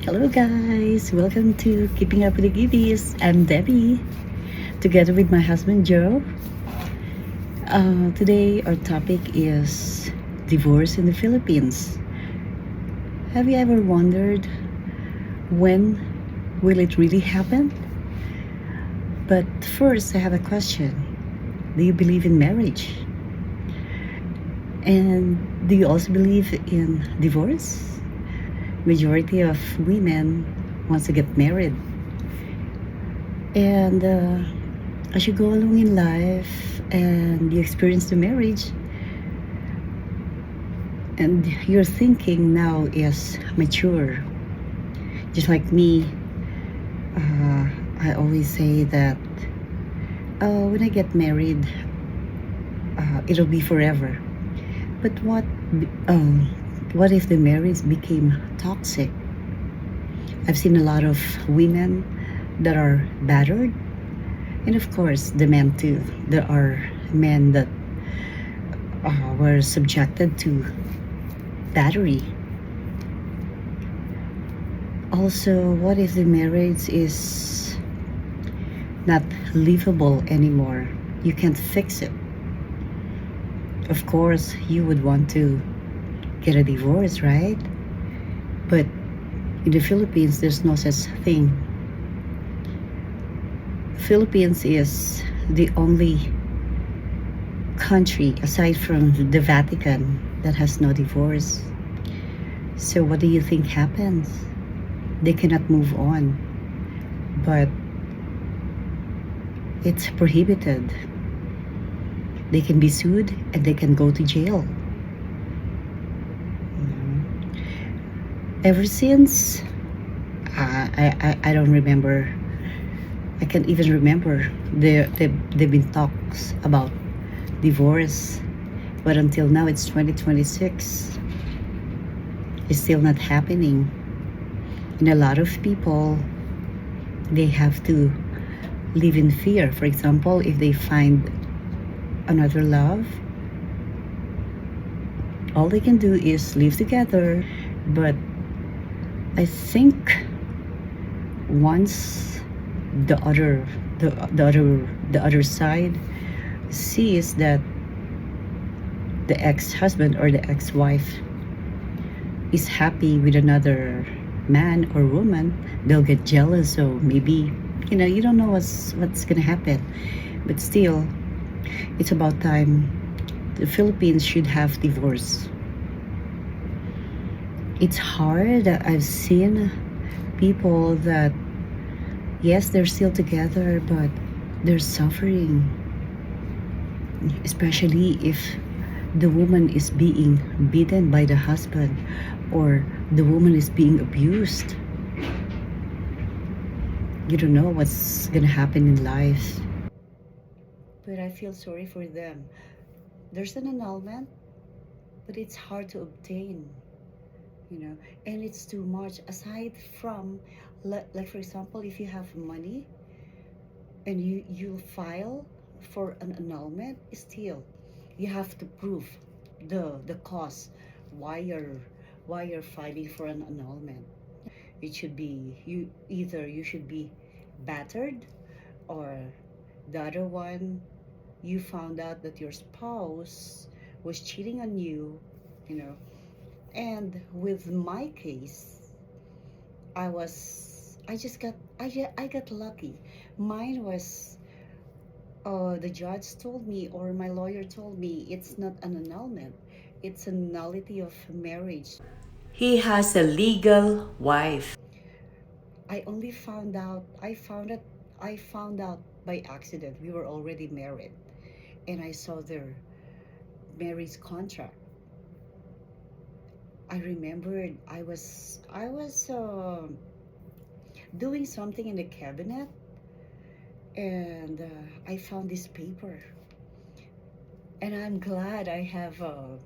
Hello guys, welcome to Keeping Up with the Gibbies. I'm Debbie, together with my husband Joe. Today our topic is divorce in the Philippines. Have you ever wondered when will it really happen? But first I have a question. Do you believe in marriage? And do you also believe in divorce? Majority of women wants to get married. And as you go along in life and you experience the marriage, and your thinking now is mature. Just like me, I always say that when I get married, it'll be forever. But what if the marriage became toxic? I've seen a lot of women that are battered, and of course the men too. There are men that were subjected to battery. Also, what if the marriage is not livable anymore? You can't fix it. Of course, you would want to get a divorce, right? But in the Philippines, there's no such thing. Philippines is the only country aside from the Vatican that has no divorce. So what do you think happens? They cannot move on, but it's prohibited. They can be sued and they can go to jail. Ever since, I don't remember. I can't even remember. There've been talks about divorce, but until now it's 2026. It's still not happening. And a lot of people, they have to live in fear. For example, if they find another love, all they can do is live together. But I think once the other side sees that the ex-husband or the ex-wife is happy with another man or woman, they'll get jealous. So maybe, you don't know what's gonna happen. But still, it's about time. The Philippines should have divorce. It's hard. I've seen people that, yes, they're still together, but they're suffering. Especially if the woman is being beaten by the husband or the woman is being abused. You don't know what's gonna happen in life. But I feel sorry for them. There's an annulment, but it's hard to obtain, and it's too much. Aside from, like for example, if you have money and you file for an annulment, still you have to prove the cost why you're filing for an annulment. It should be you should be battered, or the other one, you found out that your spouse was cheating on you, you know and with my case, I got lucky. Mine was, the judge told me, or my lawyer told me, it's not an annulment, it's a nullity of marriage. He has a legal wife. I only found out I found out by accident. We were already married, and I saw their marriage contract. I remembered I was doing something in the cabinet, and I found this paper, and I'm glad I have a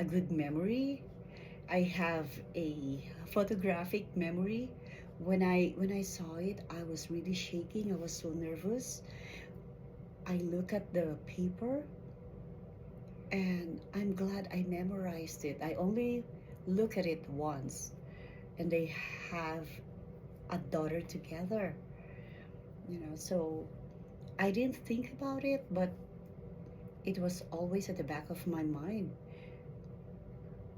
good memory. I have a photographic memory. When I saw it, I was really shaking. I was so nervous. I look at the paper, and I'm glad I memorized it. I only look at it once, and they have a daughter together. So I didn't think about it, but it was always at the back of my mind.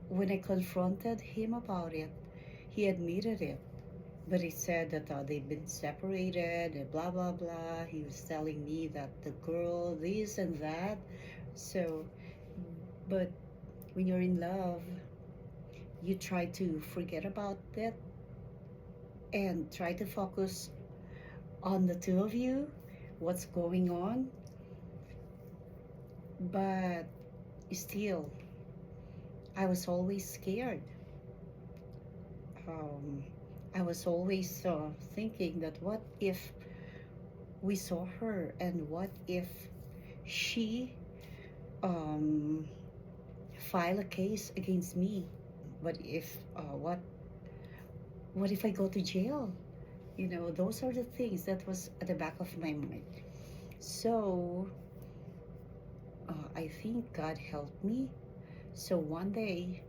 When I confronted him about it, he admitted it. But he said that they've been separated and blah, blah, blah. He was telling me that the girl, this and that. So, but when you're in love, you try to forget about that and try to focus on the two of you, what's going on. But still, I was always scared. I was always thinking that what if we saw her, and what if she file a case against me? What if what if I go to jail? Those are the things that was at the back of my mind. So I think God helped me. So one day,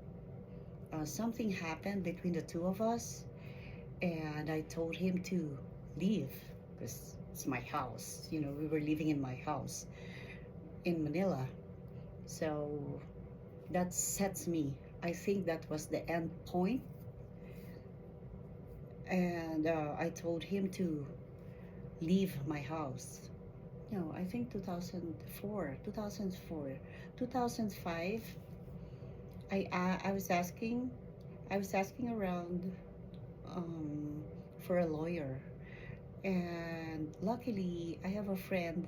something happened between the two of us, and I told him to leave because it's my house. We were living in my house in Manila. So that sets me. I think that was the end point. And I told him to leave my house. No, I think 2004, 2005. I was asking around for a lawyer, and luckily I have a friend.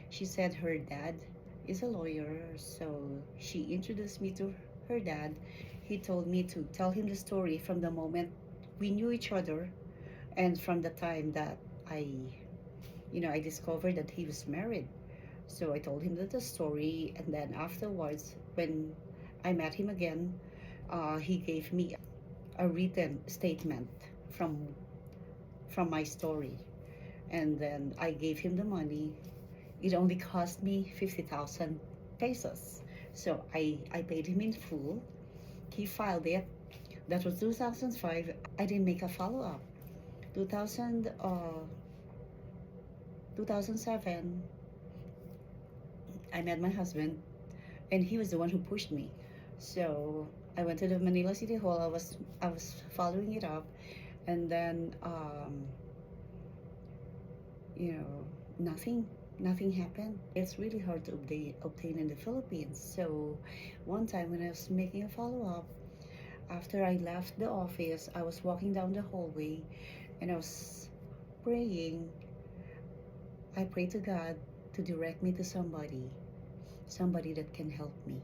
She said her dad is a lawyer, so she introduced me to her dad. He told me to tell him the story from the moment we knew each other, and from the time that I discovered that he was married. So I told him the story, and then afterwards, when I met him again, he gave me a written statement from my story, and then I gave him the money. It only cost me 50,000 pesos, so I paid him in full. He filed it. That was 2005. I didn't make a follow-up. 2007, I met my husband, and he was the one who pushed me. So I went to the Manila City Hall. I was following it up, and then nothing happened. It's really hard to obtain in the Philippines. So one time when I was making a follow-up, after I left the office, I was walking down the hallway, and I was praying. I prayed to God to direct me to somebody that can help me.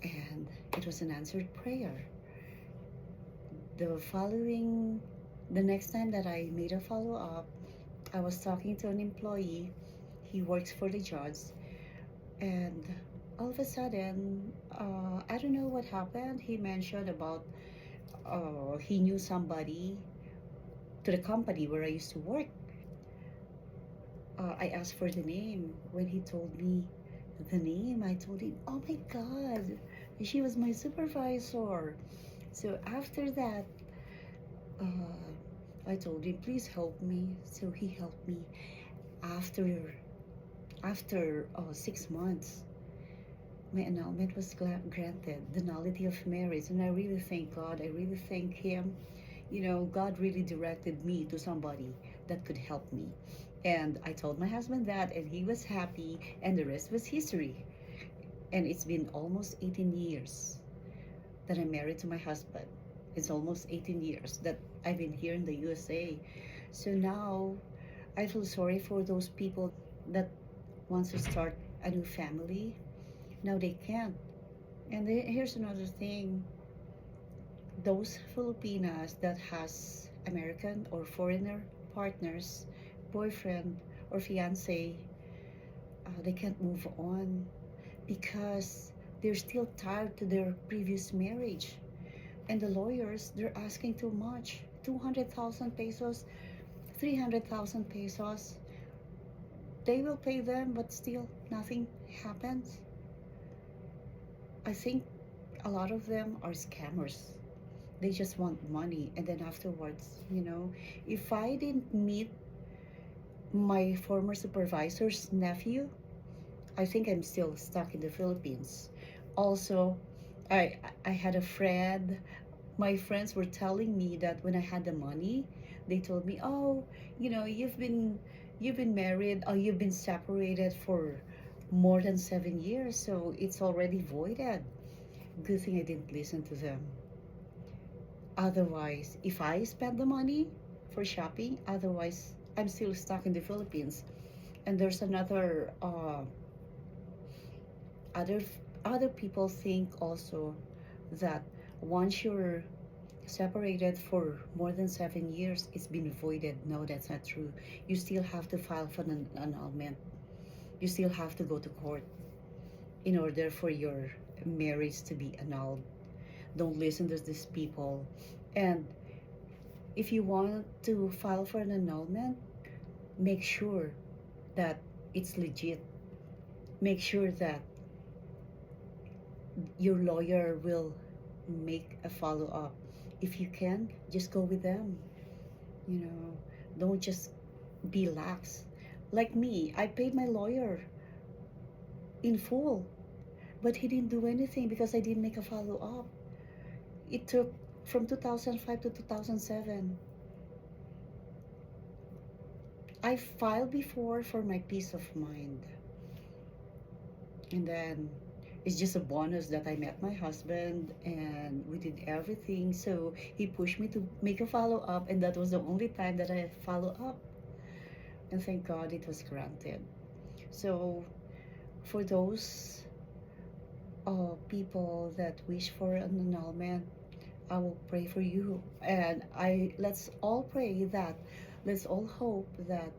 And it was an answered prayer. The next time that I made a follow-up, I was talking to an employee. He works for the judge, and all of a sudden, I don't know what happened. He mentioned about he knew somebody to the company where I used to work. I asked for the name. When he told me the name, I told him, "Oh my God, she was my supervisor." So after that, I told him, "Please help me." So he helped me. After 6 months, my annulment was granted, the nullity of marriage, and I really thank God. I really thank Him. God really directed me to somebody that could help me. And I told my husband that, and he was happy, and the rest was history. And it's been almost 18 years that I'm married to my husband. It's almost 18 years that I've been here in the USA. So now I feel sorry for those people that wants to start a new family. Now they can't. And here's another thing. Those Filipinas that has American or foreigner partners, boyfriend or fiance, they can't move on because they're still tied to their previous marriage. And the lawyers, they're asking too much. 200,000 pesos, 300,000 pesos. They will pay them, but still nothing happens. I think a lot of them are scammers. They just want money. And then afterwards, if I didn't meet my former supervisor's nephew, I think I'm still stuck in the Philippines. Also, I had a friend. My friends were telling me that when I had the money, they told me, "Oh, you've been married, or you've been separated for more than 7 years, so it's already voided." Good thing I didn't listen to them. Otherwise, if I spend the money for shopping, otherwise I'm still stuck in the Philippines. And there's another other other people think also that once you're separated for more than 7 years, it's been voided. No, that's not true. You still have to file for an annulment. You still have to go to court in order for your marriage to be annulled. Don't listen to these people. And if you want to file for an annulment, make sure that it's legit. Make sure that your lawyer will make a follow up. If you can, just go with them. You know, don't just be lax. Like me, I paid my lawyer in full, but he didn't do anything because I didn't make a follow up. It took from 2005 to 2007. I filed before for my peace of mind. And then it's just a bonus that I met my husband and we did everything. So he pushed me to make a follow up, and that was the only time that I follow up. And thank God it was granted. So for those people that wish for an annulment, I will pray for you. And let's all pray that, let's all hope that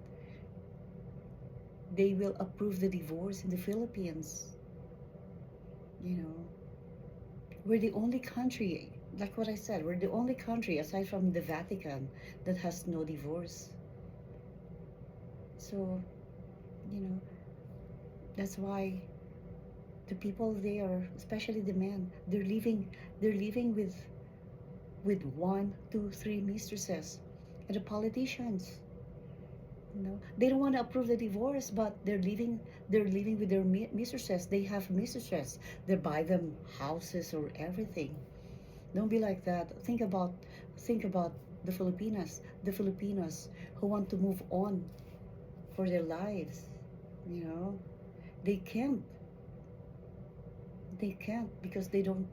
they will approve the divorce in the Philippines. You know, we're the only country, like what I said, we're the only country aside from the Vatican that has no divorce. So, you know, that's why the people there, especially the men, they're living with one, two, three mistresses. And the politicians, they don't want to approve the divorce, but they're living with their mistresses. They have mistresses. They buy them houses or everything. Don't be like that. Think about the Filipinos who want to move on for their lives. You know, they can't. They can't because they don't.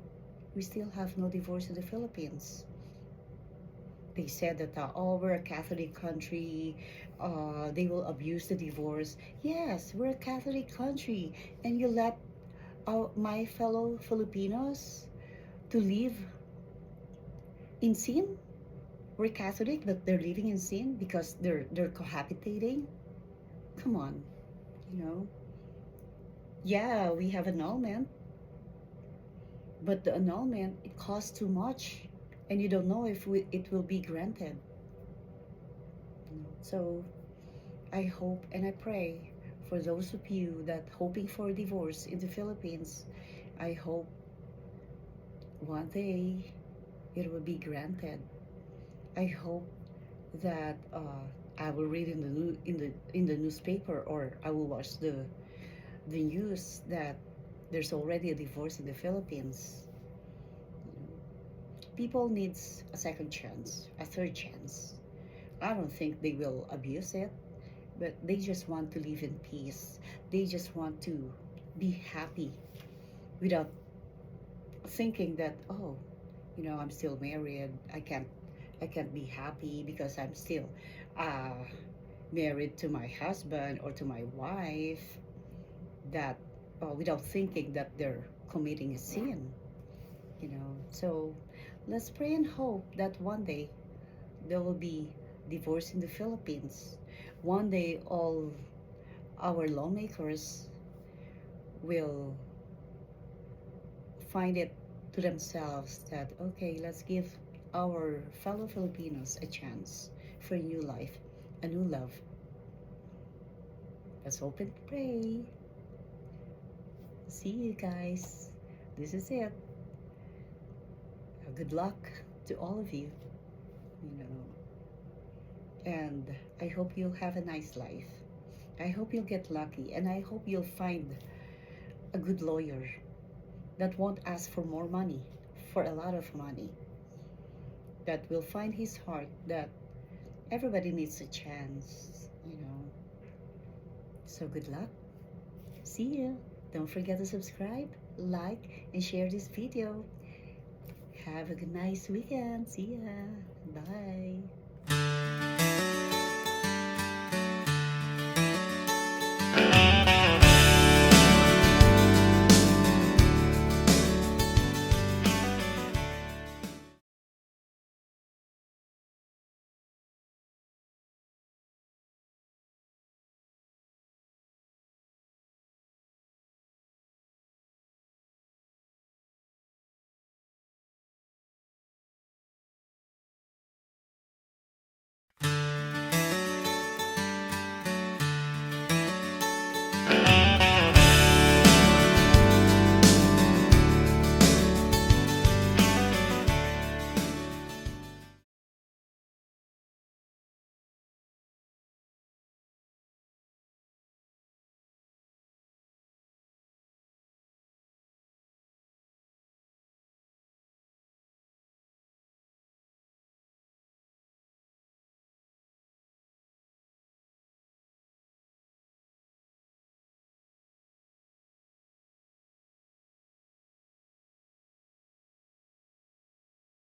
We still have no divorce in the Philippines. They said that, oh, we're a Catholic country, they will abuse the divorce. Yes, we're a Catholic country, and you let my fellow Filipinos to live in sin. We're Catholic, but they're living in sin because they're cohabitating. Come on, you know. Yeah, we have annulment, but the annulment, it costs too much, and you don't know if it will be granted. So I hope and I pray for those of you that hoping for a divorce in the Philippines. I hope one day it will be granted. I hope that I will read in the newspaper, or I will watch the news that there's already a divorce in the Philippines. People needs a second chance, a third chance. I don't think they will abuse it, but they just want to live in peace. They just want to be happy without thinking that, oh, I'm still married. I can't be happy because I'm still uh, married to my husband or to my wife. That without thinking that they're committing a sin. So let's pray and hope that one day there will be divorce in the Philippines. One day all our lawmakers will find it to themselves that, okay, let's give our fellow Filipinos a chance for a new life, a new love. Let's hope and pray. See you guys. This is it. Good luck to all of you, you know. And I hope you'll have a nice life. I hope you'll get lucky, and I hope you'll find a good lawyer that won't ask for more money, for a lot of money, that will find his heart, that everybody needs a chance, you know. So good luck. See you. Don't forget to subscribe, like, and share this video. Have a nice weekend. See ya. Bye.